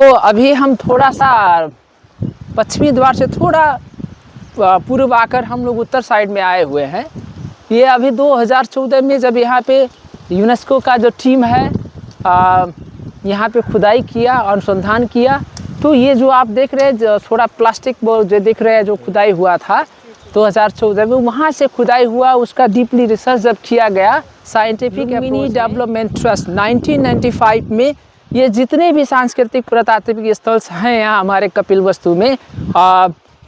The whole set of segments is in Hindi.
अभी हम थोड़ा सा पश्चिमी द्वार से थोड़ा पूर्व आकर हम लोग उत्तर साइड में आए हुए हैं। ये अभी 2014 में जब यहाँ पे यूनेस्को का जो टीम है यहाँ पे खुदाई किया, अनुसंधान किया, तो ये जो आप देख रहे हैं जो थोड़ा प्लास्टिक जो दिख रहे हैं जो खुदाई हुआ था 2014 में, वहाँ से खुदाई हुआ। उसका डीपली रिसर्च जब किया गया साइंटिफिक मिनी डेवलपमेंट ट्रस्ट 1995 में, ये जितने भी सांस्कृतिक पुरातात्विक स्थल हैं यहाँ हमारे कपिलवस्तु में,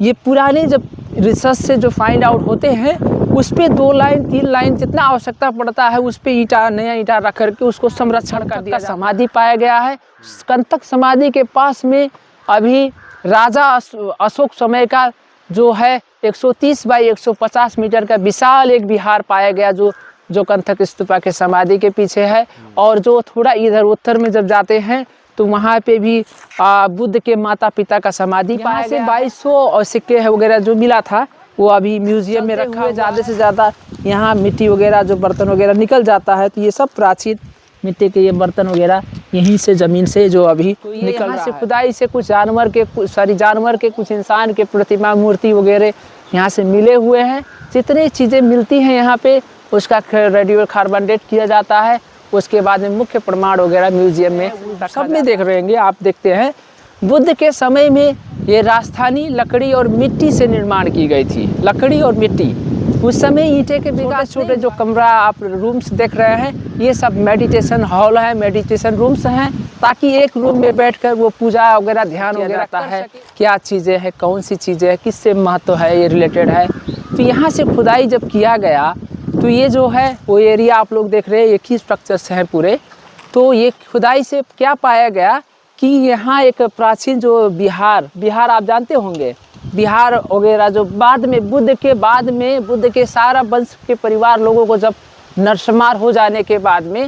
ये पुराने जब रिसर्च से जो फाइंड आउट होते हैं उस पर 2 लाइन 3 लाइन जितना आवश्यकता पड़ता है उस पर ईंटा, नया ईंटा रख करके उसको संरक्षण कर दिया। समाधि पाया गया है कंटक समाधि के पास में। अभी राजा अशोक समय का जो है 130 बाई 150 मीटर का विशाल एक विहार पाया गया जो कंटक स्तूपा के समाधि के पीछे है। और जो थोड़ा इधर उत्तर में जब जाते हैं तो वहाँ पे भी बुद्ध के माता पिता का समाधि पाया गया। 2200 और सिक्के वगैरह जो मिला था वो अभी म्यूजियम में रखा हुआ। ज़्यादा से ज़्यादा यहाँ मिट्टी वगैरह जो बर्तन वगैरह निकल जाता है, तो ये सब प्राचीन मिट्टी के ये बर्तन वगैरह यहीं से ज़मीन से जो अभी निकल रहा है। खुदाई से कुछ जानवर के कुछ इंसान के प्रतिमा मूर्ति वगैरह यहाँ से मिले हुए हैं। जितनी चीज़ें मिलती हैं यहाँ पे उसका रेडियो कार्बन डेट किया जाता है। उसके बाद में मुख्य प्रमाण वगैरह म्यूजियम में सब में देख रहेंगे। आप देखते हैं बुद्ध के समय में ये राजधानी लकड़ी और मिट्टी से निर्माण की गई थी। लकड़ी और मिट्टी, उस समय ईंटे के छोटे जो कमरा आप रूम्स देख रहे हैं ये सब मेडिटेशन हॉल है, मेडिटेशन रूम्स हैं, ताकि एक रूम में बैठकर वो पूजा वगैरह ध्यान वगैरह करता है, क्या चीज़ें हैं, कौन सी चीज़ें हैं, किससे महत्व है, ये रिलेटेड है। तो यहाँ से खुदाई जब किया गया तो ये जो है वो एरिया आप लोग देख रहे हैं, एक ही स्ट्रक्चर्स हैं पूरे। तो ये खुदाई से क्या पाया गया कि यहाँ एक प्राचीन जो बिहार आप जानते होंगे, बिहार वगैरह जो बाद में बुद्ध के सारा वंश के परिवार लोगों को जब नरसंहार हो जाने के बाद में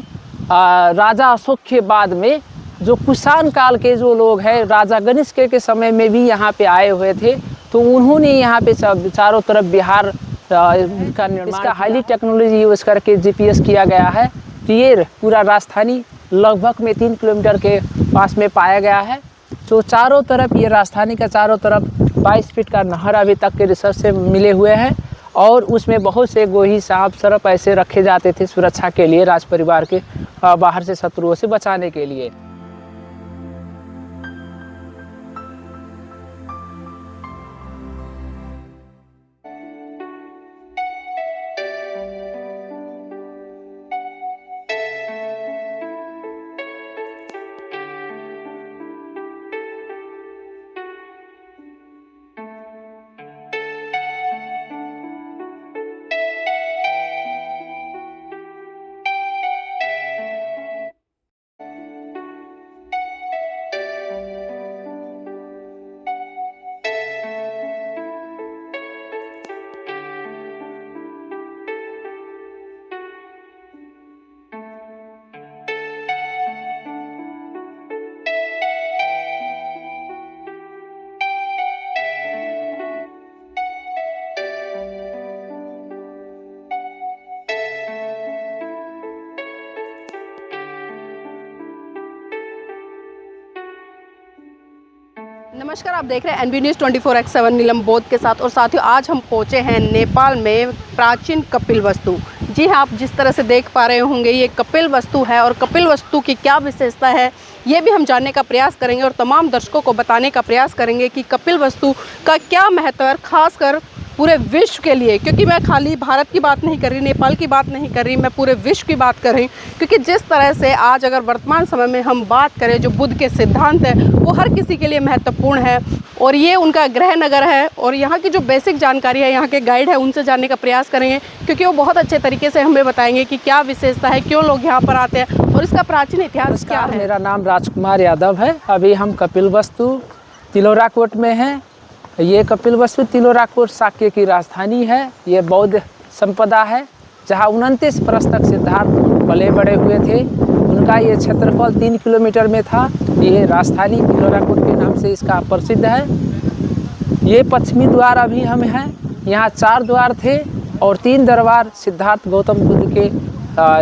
राजा अशोक के बाद में जो कुषाण काल के जो लोग हैं राजा गणेश के समय में भी यहाँ पे आए हुए थे। तो उन्होंने यहाँ पे चारों तरफ बिहार का निर्माण, इसका हाईली टेक्नोलॉजी यूज़ करके GPS किया गया है। तो ये पूरा राजधानी लगभग में 3 किलोमीटर के पास में पाया गया है। तो चारों तरफ ये राजधानी का चारों तरफ 22 फीट का नहर अभी तक के रिसर्च से मिले हुए हैं। और उसमें बहुत से गोही सांप सर्प ऐसे रखे जाते थे सुरक्षा के लिए, राज परिवार के बाहर से शत्रुओं से बचाने के लिए। नमस्कार, आप देख रहे हैं NB News 24/7 नीलम बोध के साथ। और साथियों, आज हम पहुंचे हैं नेपाल में प्राचीन कपिलवस्तु। जी हाँ, आप जिस तरह से देख पा रहे होंगे ये कपिलवस्तु है और कपिलवस्तु की क्या विशेषता है ये भी हम जानने का प्रयास करेंगे और तमाम दर्शकों को बताने का प्रयास करेंगे कि कपिलवस्तु का क्या महत्व है, खासकर पूरे विश्व के लिए। क्योंकि मैं खाली भारत की बात नहीं कर रही, नेपाल की बात नहीं कर रही, मैं पूरे विश्व की बात कर रही हूँ। क्योंकि जिस तरह से आज अगर वर्तमान समय में हम बात करें, जो बुद्ध के सिद्धांत है वो हर किसी के लिए महत्वपूर्ण है और ये उनका गृह नगर है। और यहाँ की जो बेसिक जानकारी है, यहाँ के गाइड है, उनसे जानने का प्रयास करेंगे, क्योंकि वो बहुत अच्छे तरीके से हमें बताएंगे कि क्या विशेषता है, क्यों लोग यहाँ पर आते हैं और इसका प्राचीन इतिहास क्या है। मेरा नाम राजकुमार यादव है। अभी हम कपिलवस्तु तिलोराकोट में हैं। ये कपिलवस्तु तिलोराकोट शाक्य की राजधानी है। ये बौद्ध संपदा है जहाँ 29 वर्ष तक सिद्धार्थ पले बड़े हुए थे। उनका ये क्षेत्रफल 3 किलोमीटर में था। ये राजधानी तिलोराकोट के नाम से इसका प्रसिद्ध है। ये पश्चिमी द्वार अभी हम हैं। यहाँ 4 द्वार थे और 3 दरबार सिद्धार्थ गौतम बुद्ध के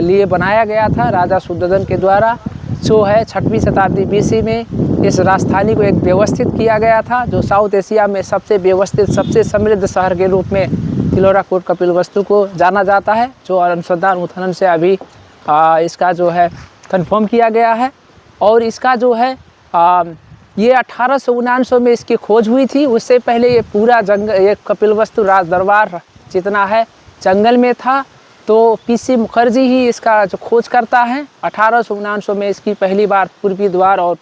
लिए बनाया गया था राजा शुद्धोधन के द्वारा। जो है 6वीं शताब्दी BC में इस राजधानी को एक व्यवस्थित किया गया था, जो साउथ एशिया में सबसे व्यवस्थित, सबसे समृद्ध शहर के रूप में तिलोराकोट कपिलवस्तु को जाना जाता है, जो अनुसंधान उत्खनन से अभी इसका जो है कंफर्म किया गया है। और इसका जो है ये 1879 में इसकी खोज हुई थी। उससे पहले ये पूरा जंगल, ये कपिलवस्तु राज दरबार जितना है जंगल में था। तो PC मुखर्जी ही इसका जो खोज करता है। 1879 में इसकी पहली बार पूर्वी द्वार और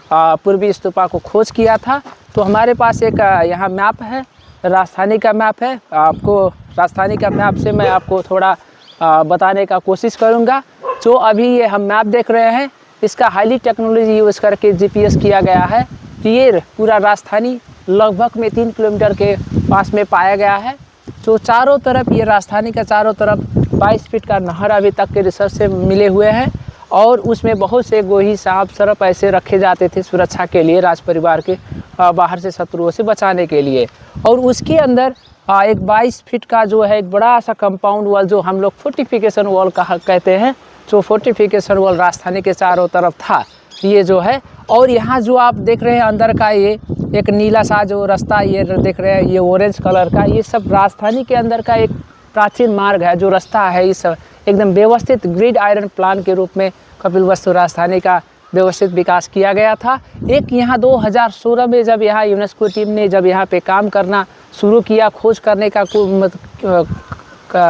पूर्वी स्तूपा को खोज किया था। तो हमारे पास एक यहाँ मैप है, राजधानी का मैप है। आपको राजधानी का मैप से मैं आपको थोड़ा बताने का कोशिश करूँगा। जो अभी ये हम मैप देख रहे हैं, इसका हाईली टेक्नोलॉजी यूज़ करके GPS किया गया है। ये पूरा राजधानी लगभग में 3 किलोमीटर के पास में पाया गया है। जो चारों तरफ, ये राजधानी का चारों तरफ 22 फीट का नहर अभी तक के रिसर्च से मिले हुए हैं। और उसमें बहुत से गोही, सांप, सर्प ऐसे रखे जाते थे सुरक्षा के लिए, राज परिवार के बाहर से शत्रुओं से बचाने के लिए। और उसके अंदर एक 22 फीट का जो है एक बड़ा सा कंपाउंड वॉल, जो हम लोग फोर्टिफिकेशन वॉल कहते हैं, जो फोर्टिफिकेशन वॉल राजधानी के चारों तरफ था, ये जो है। और यहाँ जो आप देख रहे हैं अंदर का ये एक नीला सा जो रास्ता ये देख रहे हैं, ये ऑरेंज कलर का, ये सब राजधानी के अंदर का एक प्राचीन मार्ग है, जो रास्ता है। इस एकदम व्यवस्थित ग्रिड आयरन प्लान के रूप में कपिलवस्तु राजधानी का व्यवस्थित विकास किया गया था। एक यहाँ 2016 में जब यहाँ यूनेस्को टीम ने जब यहाँ पे काम करना शुरू किया, खोज करने का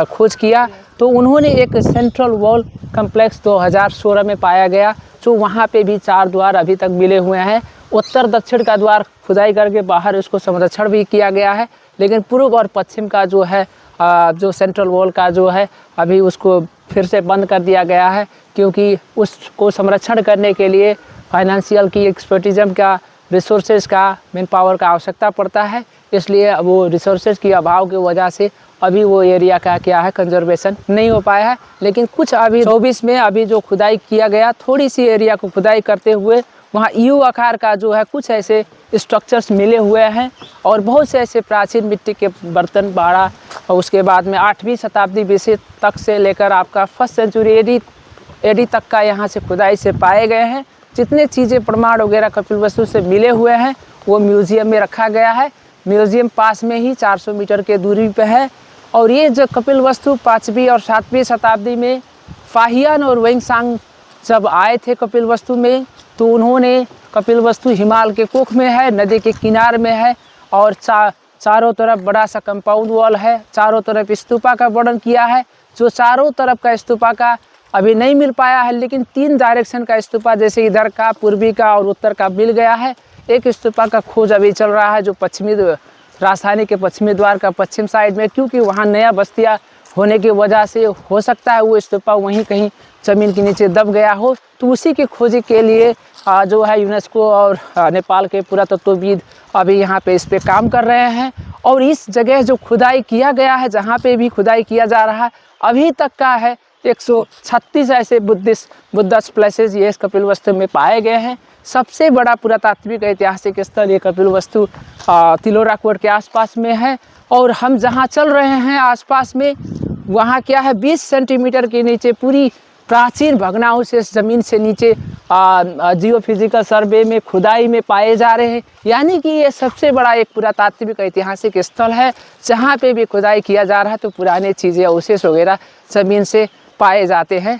खोज किया, तो उन्होंने एक सेंट्रल वॉल कम्प्लेक्स 2016 में पाया गया, जो वहाँ पे भी 4 द्वार अभी तक मिले हुए हैं। उत्तर दक्षिण का द्वार खुदाई करके बाहर उसको संरक्षण भी किया गया है, लेकिन पूर्व और पश्चिम का जो है जो सेंट्रल वॉल का जो है अभी उसको फिर से बंद कर दिया गया है, क्योंकि उसको संरक्षण करने के लिए फाइनेंशियल की, एक्सपर्टिज्म का, रिसोर्सेज का, मैन पावर का आवश्यकता पड़ता है। इसलिए वो रिसोर्सेज की अभाव की वजह से अभी वो एरिया का क्या है कंजर्वेशन नहीं हो पाया है। लेकिन कुछ अभी 24 में अभी जो खुदाई किया गया, थोड़ी सी एरिया को खुदाई करते हुए वहाँ यू आकार का जो है कुछ ऐसे स्ट्रक्चर्स मिले हुए हैं। और बहुत से ऐसे प्राचीन मिट्टी के बर्तन, बाड़ा, और उसके बाद में 8वीं शताब्दी BC तक से लेकर आपका 1st सेंचुरी AD तक का यहाँ से खुदाई से पाए गए हैं। जितने चीज़ें प्रमाण वगैरह कपिलवस्तु से मिले हुए हैं वो म्यूज़ियम में रखा गया है। म्यूज़ियम पास में ही 400 मीटर के दूरी पे है। और ये जो कपिलवस्तु 5वीं और 7वीं शताब्दी में फाहियान और वेंगसांग जब आए थे कपिलवस्तु में, तो उन्होंने कपिलवस्तु हिमालय के कोख में है, नदी के किनारे में है। और चारों तरफ बड़ा सा कंपाउंड वॉल है, चारों तरफ स्तूपा का वर्णन किया है। जो चारों तरफ का स्तूपा का अभी नहीं मिल पाया है, लेकिन 3 डायरेक्शन का स्तूपा, जैसे इधर का, पूर्वी का और उत्तर का मिल गया है। एक स्तूपा का खोज अभी चल रहा है, जो पश्चिमी राजधानी के पश्चिमी द्वार का पश्चिम साइड में, क्योंकि वहाँ नया बस्तियाँ होने की वजह से हो सकता है वो स्तूपा वहीं कहीं ज़मीन के नीचे दब गया हो। तो उसी की खोज के लिए जो है यूनेस्को और नेपाल के पुरातत्वविद अभी यहाँ पे इस पे काम कर रहे हैं। और इस जगह जो खुदाई किया गया है, जहाँ पे भी खुदाई किया जा रहा है, अभी तक का है 136 ऐसे बुद्धिस्ट प्लेसेस ये कपिलवस्तु में पाए गए हैं। सबसे बड़ा पुरातात्विक ऐतिहासिक स्थल ये कपिलवस्तु तिलोराकोट के आसपास में है। और हम जहाँ चल रहे हैं आसपास में, वहाँ क्या है 20 सेंटीमीटर के नीचे पूरी प्राचीन भग्नावशेष ज़मीन से नीचे जियोफिजिकल सर्वे में खुदाई में पाए जा रहे हैं। यानी कि ये सबसे बड़ा एक पुरातात्विक ऐतिहासिक स्थल है, जहाँ पे भी खुदाई किया जा रहा है तो पुराने चीज़ें, अवशेष वगैरह ज़मीन से पाए जाते हैं।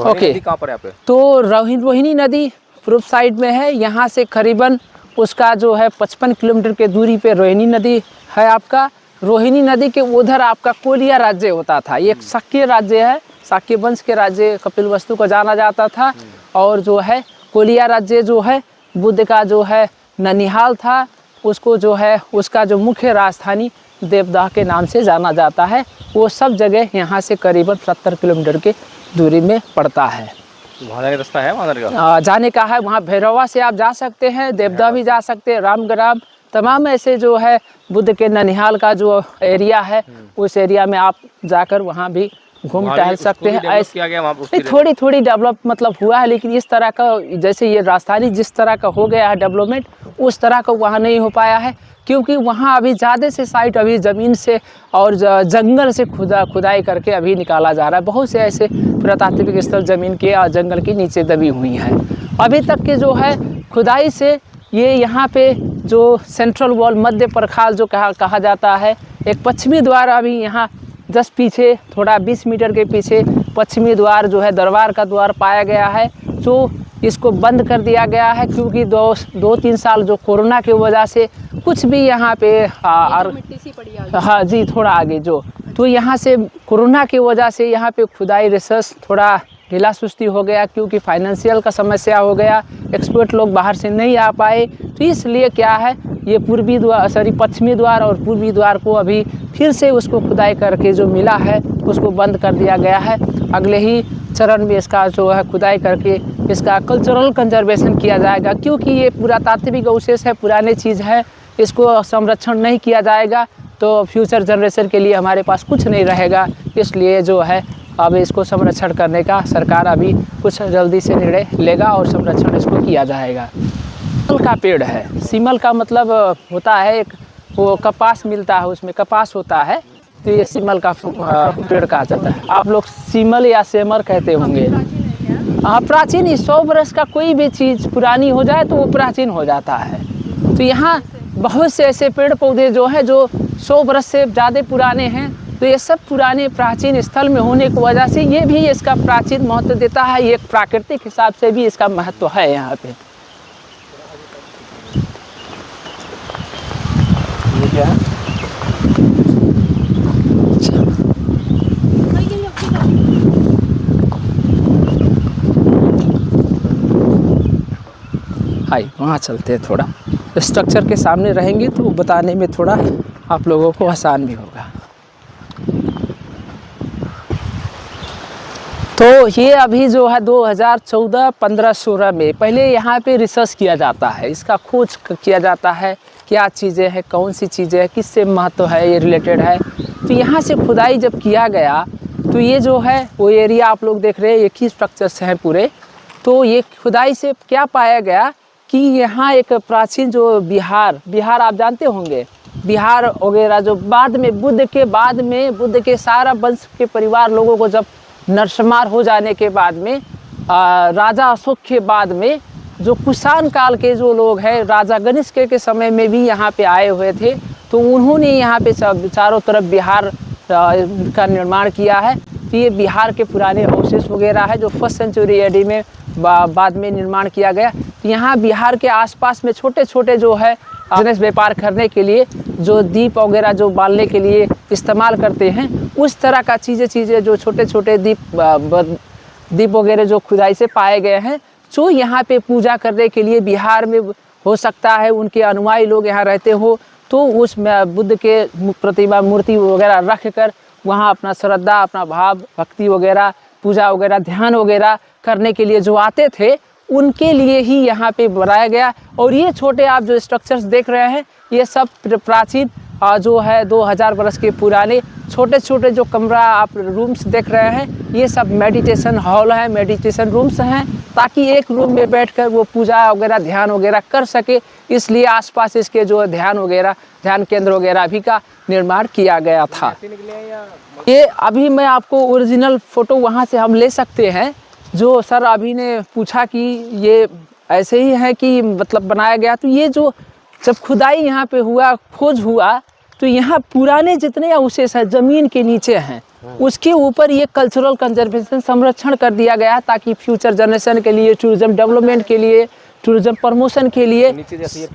ओके, कहाँ पर है यहाँ पे? तो रोहिणी नदी पूर्व साइड में है। यहाँ से करीबन उसका जो है 55 किलोमीटर के दूरी पे रोहिणी नदी है आपका। रोहिणी नदी के उधर आपका कोलिया राज्य होता था। ये एक शाक्य राज्य है, शाक्य वंश के राज्य कपिलवस्तु को जाना जाता था। और जो है कोलिया राज्य जो है बुद्ध का जो है ननिहाल था, उसको जो है उसका जो मुख्य राजधानी देवदाह के नाम से जाना जाता है। वो सब जगह यहाँ से करीबन 70 किलोमीटर के दूरी में पड़ता है। वहाँ जाने का रास्ता है वहाँ जाने का है। वहाँ भैरवा से आप जा सकते हैं, देवदाह भी जा सकते हैं, रामग्राम, तमाम ऐसे जो है बुद्ध के ननिहाल का जो एरिया है उस एरिया में आप जाकर वहाँ भी घूम टहल सकते हैं। ऐसे थोड़ी थोड़ी डेवलप मतलब हुआ है, लेकिन इस तरह का जैसे ये राजधानी जिस तरह का हो गया है डेवलपमेंट, उस तरह का वहाँ नहीं हो पाया है, क्योंकि वहाँ अभी ज़्यादा से साइट अभी ज़मीन से और जंगल से खुदाई करके अभी निकाला जा रहा है। बहुत से ऐसे पुरातात्विक स्थल ज़मीन के और जंगल के नीचे दबी हुई हैं। अभी तक के जो है खुदाई से ये यहाँ पे जो सेंट्रल वॉल मध्य प्रखाल जो कहा जाता है, एक पश्चिमी द्वार अभी यहाँ जस्ट पीछे थोड़ा 20 मीटर के पीछे पश्चिमी द्वार जो है दरबार का द्वार पाया गया है, जो इसको बंद कर दिया गया है क्योंकि 2-3 साल जो कोरोना की वजह से कुछ भी यहाँ पे मिट्टी सी पड़ी आगे। हाँ जी, थोड़ा आगे जो तो यहाँ से कोरोना की वजह से यहाँ पे खुदाई रिसर्च थोड़ा ढीला सुस्ती हो गया क्योंकि फाइनेंशियल का समस्या हो गया, एक्सपर्ट लोग बाहर से नहीं आ पाए। तो इसलिए क्या है ये पश्चिमी द्वार और पूर्वी द्वार को अभी फिर से उसको खुदाई करके जो मिला है उसको बंद कर दिया गया है। अगले ही चरण में इसका जो है खुदाई करके इसका कल्चरल कंजर्वेशन किया जाएगा क्योंकि ये पुरातात्विक अवशेष है, पुराने चीज़ है, इसको संरक्षण नहीं किया जाएगा तो फ्यूचर जनरेशन के लिए हमारे पास कुछ नहीं रहेगा। इसलिए जो है अब इसको संरक्षण करने का सरकार अभी कुछ जल्दी से निर्णय लेगा और संरक्षण इसको किया जाएगा। सीमल का पेड़ है, सीमल का मतलब होता है एक वो कपास मिलता है, उसमें कपास होता है, तो ये सीमल का पेड़ कहा जाता है। आप लोग सीमल या सेमर कहते होंगे। हाँ, प्राचीन ही 100 वर्ष का कोई भी चीज़ पुरानी हो जाए तो वो प्राचीन हो जाता है। तो यहाँ बहुत से ऐसे पेड़ पौधे जो हैं जो 100 वर्ष से ज़्यादा पुराने हैं, तो ये सब पुराने प्राचीन स्थल में होने की वजह से ये भी इसका प्राचीन महत्व देता है। ये एक प्राकृतिक हिसाब से भी इसका महत्व है यहाँ पे। ये क्या है? हाय, वहाँ चलते हैं, थोड़ा स्ट्रक्चर के सामने रहेंगे तो बताने में थोड़ा आप लोगों को आसान भी होगा। तो ये अभी जो है 2014, 15, 16 में पहले यहाँ पे रिसर्च किया जाता है, इसका खोज किया जाता है, क्या चीज़ें हैं, कौन सी चीज़ें हैं, किससे महत्व है, ये रिलेटेड है। तो यहाँ से खुदाई जब किया गया तो ये जो है वो एरिया आप लोग देख रहे हैं, एक ही स्ट्रक्चर्स हैं पूरे। तो ये खुदाई से क्या पाया गया कि यहाँ एक प्राचीन जो बिहार आप जानते होंगे, बिहार वगैरह जो बाद में बुद्ध के सारा वंश के परिवार लोगों को जब नरसंहार हो जाने के बाद में राजा अशोक के बाद में जो कुषाण काल के जो लोग हैं, राजा गणेश के समय में भी यहाँ पे आए हुए थे, तो उन्होंने यहाँ पे चारों तरफ बिहार का निर्माण किया है। तो ये बिहार के पुराने अवशेष वगैरह है जो 1st सेंचुरी AD में बाद में निर्माण किया गया। तो यहाँ बिहार के आसपास में छोटे छोटे जो है बिजनेस व्यापार करने के लिए जो दीप वगैरह जो बालने के लिए इस्तेमाल करते हैं, उस तरह का चीज़ें जो छोटे छोटे दीप वगैरह जो खुदाई से पाए गए हैं, जो यहाँ पे पूजा करने के लिए बिहार में हो सकता है उनके अनुयायी लोग यहाँ रहते हो, तो उस बुद्ध के प्रतिमा मूर्ति वगैरह रख कर वहाँ अपना श्रद्धा, अपना भाव, भक्ति वगैरह, पूजा वगैरह, ध्यान वगैरह करने के लिए जो आते थे, उनके लिए ही यहाँ पे बनाया गया। और ये छोटे आप जो स्ट्रक्चर्स देख रहे हैं, ये सब प्राचीन जो है 2000 वर्ष के पुराने छोटे छोटे जो कमरा आप रूम्स देख रहे हैं, ये सब मेडिटेशन हॉल है, मेडिटेशन रूम्स हैं, ताकि एक रूम में बैठकर वो पूजा वगैरह, ध्यान वगैरह कर सके। इसलिए आसपास इसके जो ध्यान केंद्र वगैरह भी का निर्माण किया गया था। ये अभी मैं आपको ओरिजिनल फ़ोटो वहाँ से हम ले सकते हैं, जो सर अभी ने पूछा कि ये ऐसे ही है कि मतलब बनाया गया। तो ये जो जब खुदाई यहाँ पे हुआ, खोज हुआ, तो यहाँ पुराने जितने अवशेष हैं ज़मीन के नीचे हैं, उसके ऊपर ये कल्चरल कंजर्वेशन संरक्षण कर दिया गया, ताकि फ्यूचर जनरेशन के लिए, टूरिज्म डेवलपमेंट के लिए, टूरिज्म प्रमोशन के लिए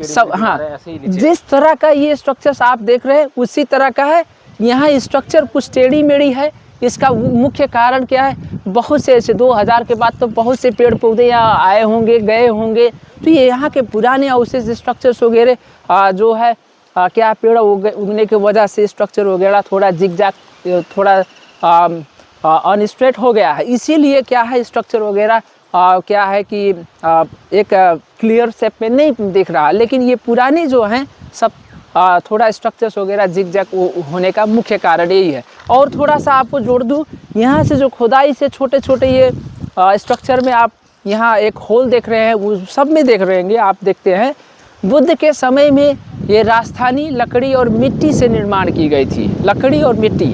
सब, हाँ, जिस तरह का ये स्ट्रक्चर्स आप देख रहे हैं उसी तरह का है। यहाँ स्ट्रक्चर कुछ टेढ़ी मेढ़ी है। इसका मुख्य कारण क्या है, बहुत से ऐसे 2000 के बाद तो बहुत से पेड़ पौधे यहाँ आए होंगे, गए होंगे, तो ये यहाँ के पुराने अवशेष स्ट्रक्चर्स वगैरह जो है क्या पेड़ उगने की वजह से स्ट्रक्चर वगैरह थोड़ा जिगजैग, थोड़ा अनस्ट्रेट हो गया है। इसीलिए क्या है स्ट्रक्चर वगैरह क्या है कि एक क्लियर शेप में नहीं दिख रहा। लेकिन ये पुराने जो हैं सब थोड़ा स्ट्रक्चर्स वगैरह जिगजैग होने का मुख्य कारण यही है। और थोड़ा सा आपको जोड़ दूँ, यहाँ से जो खुदाई से छोटे छोटे ये स्ट्रक्चर में आप यहाँ एक होल देख रहे हैं, वो सब में देख रहे होंगे, आप देखते हैं बुद्ध के समय में ये राजधानी लकड़ी और मिट्टी से निर्माण की गई थी। लकड़ी और मिट्टी,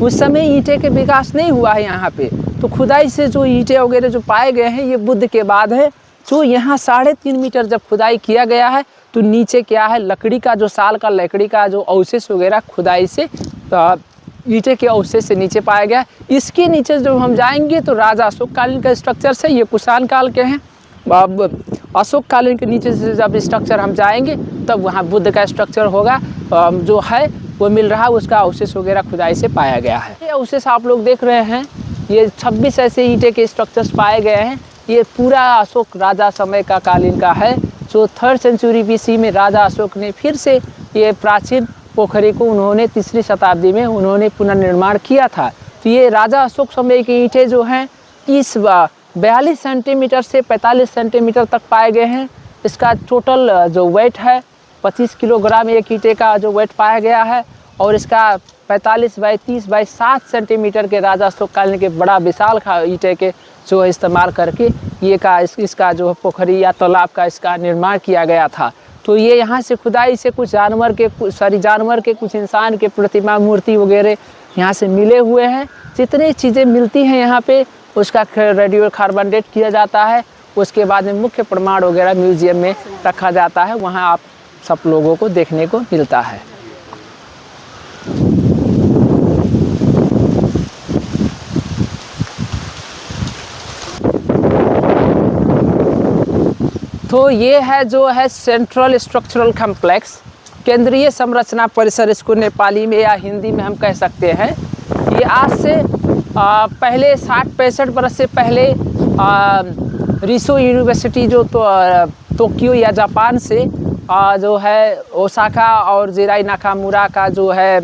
उस समय ईंटे के विकास नहीं हुआ है यहाँ पे। तो खुदाई से जो ईंटे वगैरह जो पाए गए हैं, ये बुद्ध के बाद है, जो यहाँ 3.5 मीटर जब खुदाई किया गया है तो नीचे क्या है, लकड़ी का जो साल का लकड़ी का जो अवशेष वगैरह खुदाई से ईंटे के अवशेष से नीचे पाया गया। इसके नीचे जब हम जाएंगे तो राजा अशोक कालीन का स्ट्रक्चर से, ये कुषाण काल के हैं। अब अशोक कालीन के नीचे से जब स्ट्रक्चर हम जाएंगे तब वहाँ बुद्ध का स्ट्रक्चर होगा जो है वो मिल रहा है, उसका अवशेष वगैरह खुदाई से पाया गया है। ये अवशेष आप लोग देख रहे हैं, ये 26 ऐसे ईंटे के स्ट्रक्चर्स पाए गए हैं। ये पूरा अशोक राजा समय का कालीन का है, जो 3rd सेंचुरी BC में राजा अशोक ने फिर से ये प्राचीन पोखरी को उन्होंने 3री शताब्दी में उन्होंने पुनर्निर्माण किया था। तो ये राजा अशोक समय की ईंटें जो हैं 42 सेंटीमीटर से 45 सेंटीमीटर तक पाए गए हैं। इसका टोटल जो वेट है 25 किलोग्राम एक ईंटे का जो वेट पाया गया है, और इसका 45 बाई 30 बाई 7 सेंटीमीटर के राजा अशोक कालीन के बड़ा विशाल ईंटे के जो इस्तेमाल करके ये इसका जो पोखरी या तालाब का इसका निर्माण किया गया था। तो ये यहाँ से खुदाई से कुछ जानवर के कुछ इंसान के प्रतिमा मूर्ति वगैरह यहाँ से मिले हुए हैं। जितनी चीज़ें मिलती हैं यहाँ पे उसका रेडियो कार्बन डेट किया जाता है। उसके बाद में मुख्य प्रमाण वगैरह म्यूजियम में रखा जाता है, वहाँ आप सब लोगों को देखने को मिलता है। तो ये है जो है सेंट्रल स्ट्रक्चरल कॉम्प्लेक्स, केंद्रीय संरचना परिसर इसको नेपाली में या हिंदी में हम कह सकते हैं। ये आज से पहले 60-65 बरस से पहले रिसो यूनिवर्सिटी जो टोक्यो या जापान से जो है ओसाका और जेराई नाकामुरा का जो है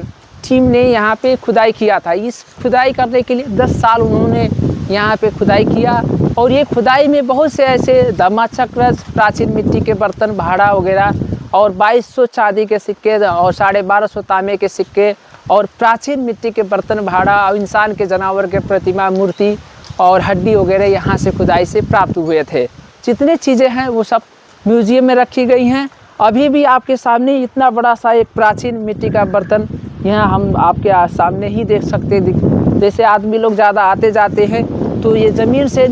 टीम ने यहाँ पे खुदाई किया था। इस खुदाई करने के लिए 10 साल उन्होंने यहाँ पे खुदाई किया, और ये खुदाई में बहुत से ऐसे धम्मचक्र, प्राचीन मिट्टी के बर्तन, भाड़ा वगैरह, और 2200 चांदी के सिक्के और 1250 तांबे के सिक्के और प्राचीन मिट्टी के बर्तन, भाड़ा और इंसान के, जानवर के प्रतिमा, मूर्ति और हड्डी वगैरह यहाँ से खुदाई से प्राप्त हुए थे। जितने चीज़ें हैं वो सब म्यूजियम में रखी गई हैं। अभी भी आपके सामने इतना बड़ा सा एक प्राचीन मिट्टी का बर्तन यहाँ हम आपके सामने ही देख सकते हैं। जैसे आदमी लोग ज़्यादा आते जाते हैं तो ये ज़मीन से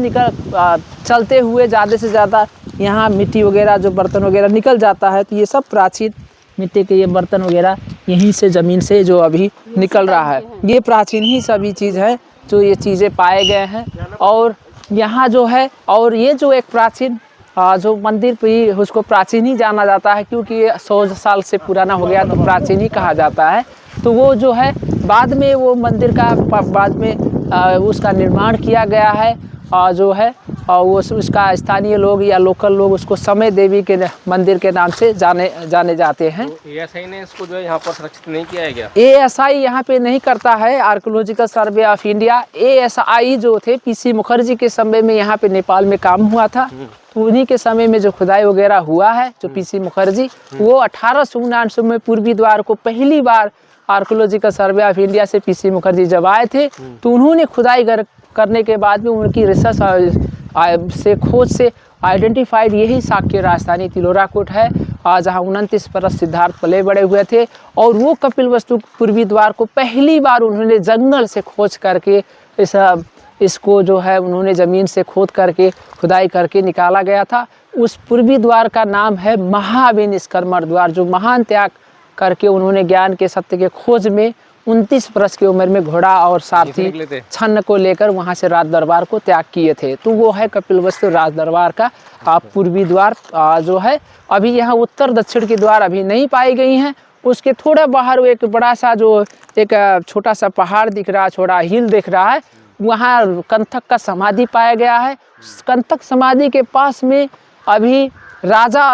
चलते हुए ज़्यादा से ज़्यादा यहाँ मिट्टी वगैरह जो बर्तन वगैरह निकल जाता है। तो ये सब प्राचीन मिट्टी के ये बर्तन वगैरह यहीं से ज़मीन से जो अभी निकल रहा है, ये प्राचीन ही सभी चीज़ है जो ये चीज़ें पाए गए हैं। और यहाँ जो है, और ये जो एक प्राचीन जो मंदिर भी उसको प्राचीन ही जाना जाता है, क्योंकि ये 100 साल से पुराना हो गया तो प्राचीन ही कहा जाता है। तो वो जो है बाद में वो मंदिर का बाद में उसका निर्माण किया गया है, जो है वो उसका स्थानीय लोग या लोकल लोग उसको समय देवी के मंदिर के नाम से जाने जाते हैं। तो ASI ने इसको जो है यहाँ पर संरक्षित नहीं किया है क्या? ASI यहाँ पे नहीं करता है, archaeological survey of India. ASI जो थे PC मुखर्जी के समय में यहाँ पे नेपाल में काम हुआ था, तो उन्हीं के समय में जो खुदाई वगैरह हुआ है, जो PC मुखर्जी वो 1879 में पूर्वी द्वार को पहली बार आर्कियोलॉजिकल सर्वे ऑफ इंडिया से PC मुखर्जी जब आए थे तो उन्होंने खुदाई करने के बाद में उनकी रिसर्च से खोज से आइडेंटिफाइड यही शाक्य राजधानी तिलोराकोट है, जहाँ 29 बरस सिद्धार्थ पले बड़े हुए थे। और वो कपिलवस्तु पूर्वी द्वार को पहली बार उन्होंने जंगल से खोज करके इसको जो है उन्होंने ज़मीन से खोद करके खुदाई करके निकाला गया था। उस पूर्वी द्वार का नाम है महाविनिष्कर्मण द्वार, जो महान त्याग करके उन्होंने ज्ञान के सत्य के खोज में 29 वर्ष की उम्र में घोड़ा और सारथी छन्न को लेकर वहां से राज दरबार को त्याग किए थे। तो वो है कपिलवस्तु राज दरबार का पूर्वी द्वार जो है। अभी यहाँ उत्तर दक्षिण की द्वार अभी नहीं पाई गई हैं। उसके थोड़ा बाहर एक बड़ा सा जो एक छोटा सा पहाड़ दिख रहा है, छोटा हिल दिख रहा है, वहाँ कंथक का समाधि पाया गया है। कंथक समाधि के पास में अभी राजा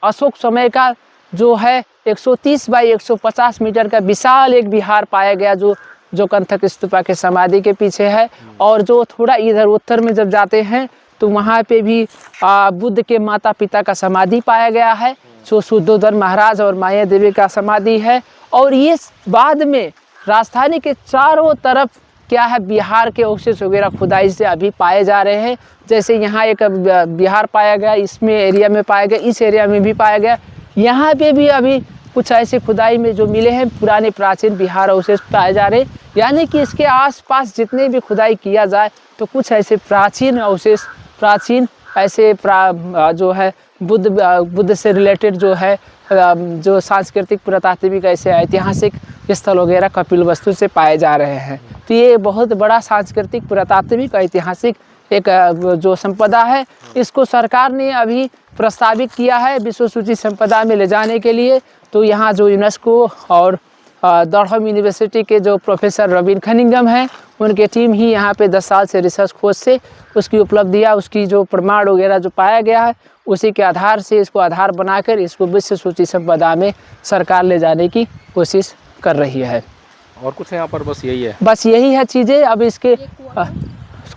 अशोक समय का जो है 130 बाई 150 मीटर का विशाल एक विहार पाया गया, जो कंथक स्तूपा के समाधि के पीछे है। और जो थोड़ा इधर उत्तर में जब जाते हैं तो वहाँ पे भी बुद्ध के माता पिता का समाधि पाया गया है, जो शुद्धोधन महाराज और माया देवी का समाधि है। और ये बाद में राजधानी के चारों तरफ क्या है, बिहार के अवशेष वगैरह खुदाई से अभी पाए जा रहे हैं। जैसे यहाँ एक बिहार पाया गया, इसमें एरिया में पाया गया, इस एरिया में भी पाया गया। यहाँ पे भी अभी कुछ ऐसे खुदाई में जो मिले हैं पुराने प्राचीन बिहार अवशेष पाए जा रहे हैं। यानी कि इसके आसपास जितने भी खुदाई किया जाए तो कुछ ऐसे प्राचीन अवशेष, प्राचीन ऐसे जो है बुद्ध से रिलेटेड जो है जो सांस्कृतिक पुरातात्विक ऐसे ऐतिहासिक स्थल वगैरह कपिलवस्तु से पाए जा रहे हैं। तो ये बहुत बड़ा सांस्कृतिक पुरातात्विक ऐतिहासिक एक जो संपदा है, इसको सरकार ने अभी प्रस्तावित किया है विश्व सूची संपदा में ले जाने के लिए। तो यहाँ जो यूनेस्को और डरहम यूनिवर्सिटी के जो प्रोफेसर रॉबिन कनिंघम हैं, उनके टीम ही यहाँ पे 10 साल से रिसर्च खोज से उसकी उपलब्धियाँ, उसकी जो प्रमाण वगैरह जो पाया गया है, उसी के आधार से इसको आधार बनाकर इसको विश्व सूची संपदा में सरकार ले जाने की कोशिश कर रही है। और कुछ यहाँ पर बस यही है? बस यही है चीज़ें। अब इसके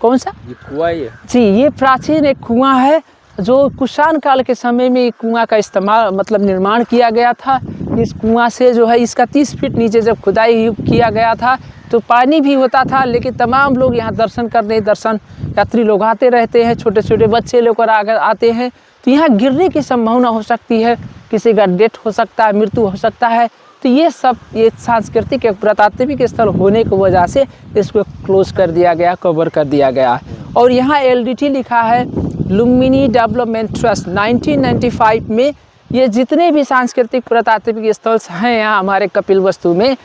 कौन सा ये कुआं ही है? जी, ये प्राचीन एक कुआं है जो कुषाण काल के समय में एक कुआं का इस्तेमाल मतलब निर्माण किया गया था। इस कुआं से जो है इसका 30 फीट नीचे जब खुदाई किया गया था तो पानी भी होता था, लेकिन तमाम लोग यहाँ दर्शन करने, दर्शन यात्री लोग आते रहते हैं, छोटे छोटे बच्चे लोग आते हैं। तो यहाँ गिरने की संभावना हो सकती है, किसी का डेथ हो सकता है, मृत्यु हो सकता है। तो ये सब ये सांस्कृतिक एक पुरातात्विक स्थल होने की वजह से इसको क्लोज कर दिया गया, कवर कर दिया गया। और यहाँ LDT लिखा है, लुम्बिनी डेवलपमेंट ट्रस्ट 1995 में ये जितने भी सांस्कृतिक पुरातात्विक स्थल हैं यहाँ हमारे कपिलवस्तु में,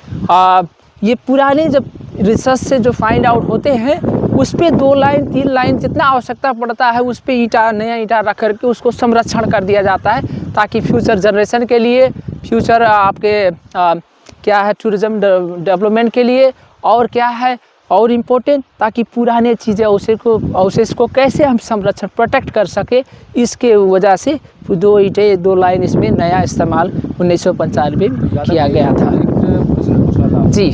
ये पुराने जब रिसर्च से जो फाइंड आउट होते हैं उस पर 2 लाइन 3 लाइन जितना आवश्यकता पड़ता है उस पर ईंटा, नया ईंटा रख करके उसको संरक्षण कर दिया जाता है, ताकि फ्यूचर जनरेशन के लिए, फ्यूचर आपके क्या है टूरिज़्म डेवलपमेंट के लिए, और क्या है और इम्पोर्टेंट, ताकि पुराने चीज़ें अवशेष को कैसे हम संरक्षण प्रोटेक्ट कर सके, इसके वजह से 2 ईंटें 2 लाइन इसमें नया इस्तेमाल 1995 में किया गया था। एक प्रश्न पूछना था जी।